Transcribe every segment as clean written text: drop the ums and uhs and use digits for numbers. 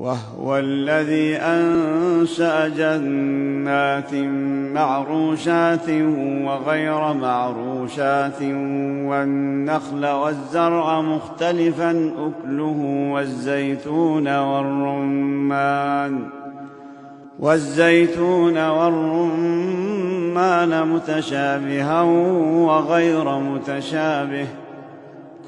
وهو الذي أنشأ جنات معروشات وغير معروشات والنخل والزرع مختلفا أكله والزيتون والرمان متشابها وغير متشابه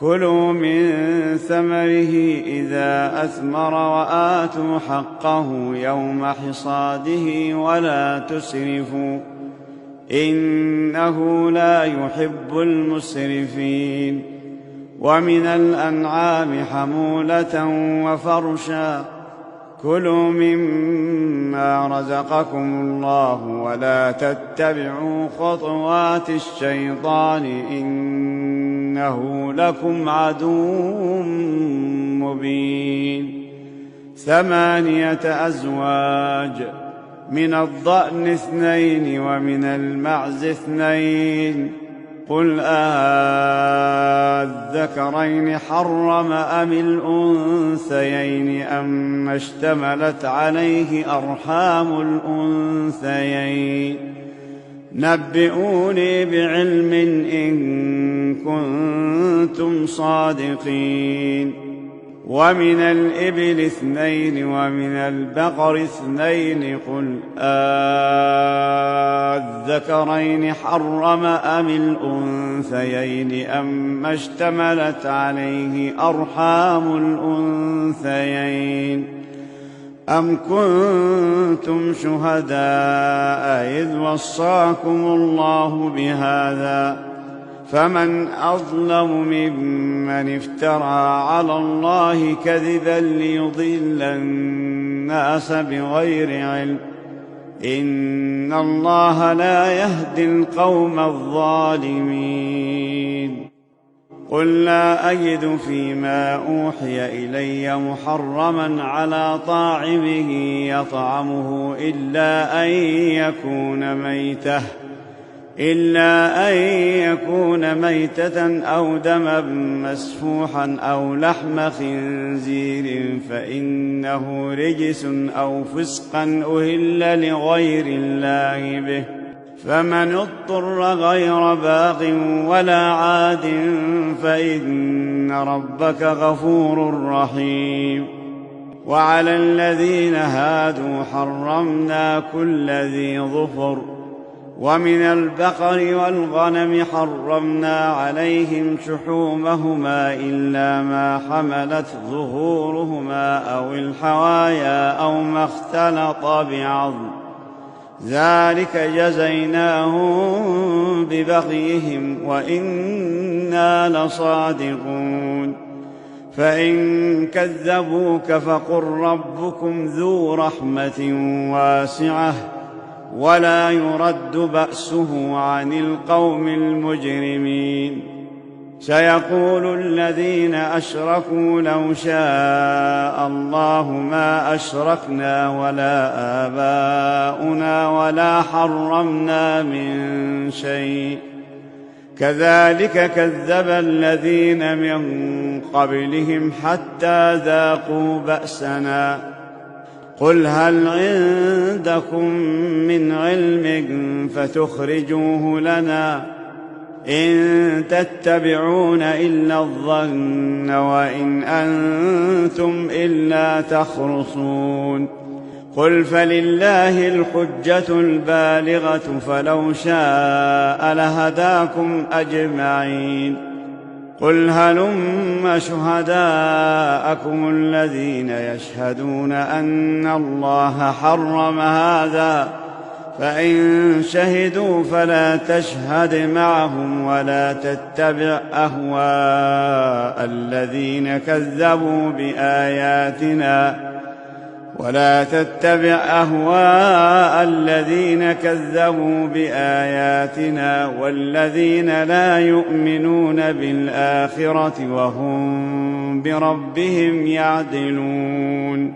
كلوا من ثمره إذا أثمر وآتوا حقه يوم حصاده ولا تسرفوا إنه لا يحب المسرفين ومن الأنعام حمولة وفرشا كلوا مما رزقكم الله ولا تتبعوا خطوات الشيطان إنه لكم عدو مبين 8 أزواج من الضأن 2 ومن المعز 2 قل أذكرين حرم أم الأنثيين أما اشتملت عليه أرحام الأنثيين نبئوني بعلم إن كنتم صادقين ومن الإبل 2 ومن البقر 2 قل أذكرين حرم أم الأنثيين أما اشتملت عليه أرحام الأنثيين أم كنتم شهداء إذ وصاكم الله بهذا فمن أظلم ممن افترى على الله كذبا ليضل الناس بغير علم إن الله لا يهدي القوم الظالمين قل لا أجد فيما أوحي إلي محرما على طاعم يطعمه إلا أن يكون ميتة أو دما مسفوحا أو لحم خنزير فإنه رجس أو فسقا أهل لغير الله به فمن اضطر غير باغ ولا عاد فإن ربك غفور رحيم وعلى الذين هادوا حرمنا كل ذي ظفر ومن البقر والغنم حرمنا عليهم شحومهما إلا ما حملت ظهورهما أو الحوايا أو ما اختلط بعظم ذلك جزيناهم ببغيهم وإنا لصادقون فإن كذبوك فقل ربكم ذو رحمة واسعة ولا يرد بأسه عن القوم المجرمين سيقول الذين أشركوا لو شاء الله ما أشركنا ولا آباؤنا ولا حرمنا من شيء كذلك كذب الذين من قبلهم حتى ذاقوا بأسنا قل هل عندكم من علم فتخرجوه لنا إن تتبعون إلا الظن وإن أنتم إلا تخرصون قل فلله الحجة البالغة فلو شاء لهداكم أجمعين قل هلم شهداءكم الذين يشهدون أن الله حرم هذا فإن شهدوا فلا تشهد معهم ولا تتبع أهواء الذين كذبوا بآياتنا والذين لا يؤمنون بالآخرة وهم بربهم يعدلون